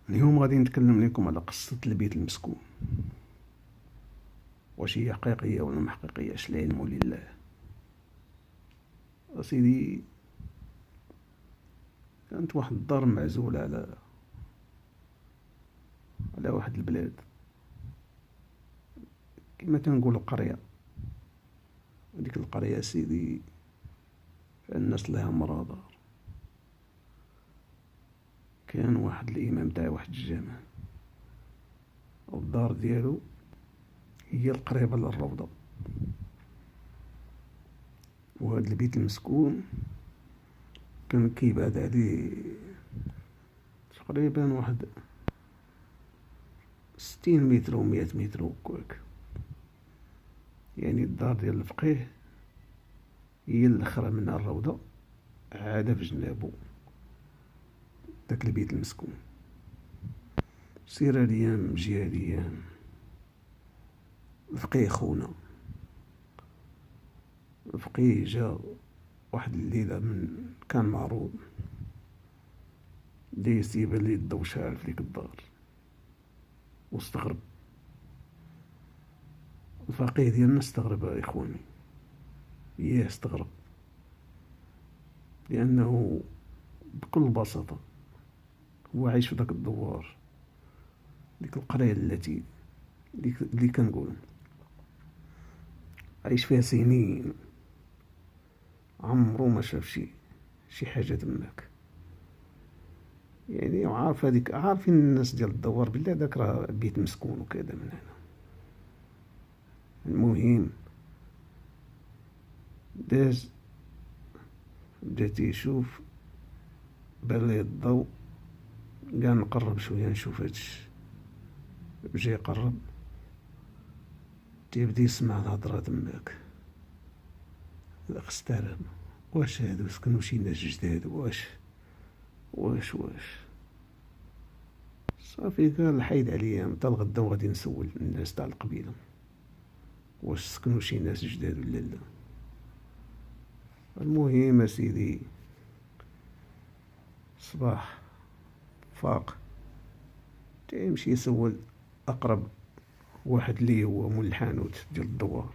اليوم غادي نتكلم لكم على قصة البيت المسكون، واش هي حقيقية ولا ما حقيقياش، العلم لله. أسيدي، كانت واحد الدار معزولة على واحد البلاد، كما تنقولو قرية. وديك القرية سيدي الناس لها مرادار. كان واحد الإمام تاع واحد الجامع، والدار ديالو هي القريبة للروضة. وهاد البيت المسكون كان كيبعد عليه تقريبا واحد 60 متر و 100 متر وكواك. يعني الدار ديال الفقيه هي الأخرى من الروضة، عاد في جنابو داك البيت المسكون. سير الأيام جي الأيام، الفقيه خونا الفقيه جا واحد الليلة من كان معروض دايز يبان ليه الضو شاعل في ديك الدار، واستغرب. الفقيه ديالنا استغرب إخواني، استغرب، لأنه بكل بساطة هو عايش في داك الدوار، ديك القرية اللي كنقول عايش فيها سنين، عمرو ما شاف شي حاجة تماك. يعني عارفين الناس ديال الدوار بلي داك راه بيت مسكون وكذا من هنا. المهم داز، بدا تيشوف، بان ليه الضو، قال نقرب شوية نشوف هادشي. بجا يقرب، تيبدا يسمع الهضرة تماك. استغرب، واش هادو سكنو شي ناس جداد؟ واش صافي قال حيد عليا، تا الغدا وغادي نسول الناس تاع القبيلة واش سكنو شي ناس جداد ولا لا. المهم اسيدي، صباح فاق، تيمشي يسول أقرب واحد ليه هو مول الحانوت ديال الدوار.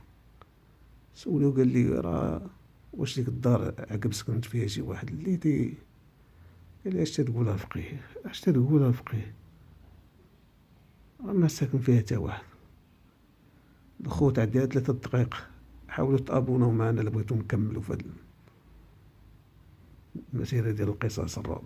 سولو قال لي راه واش ديك الدار عقب سكنت فيها شي واحد اللي قال لي اش تتقولها الفقيه؟ اش تتقولها الفقيه؟ ما ساكن فيها حتى واحد. الخوت عندها 3 دقائق، حاولوا تابوناو معنا الا بغيتو نكملوا في هاد المسيرة ديال القصص الرعب.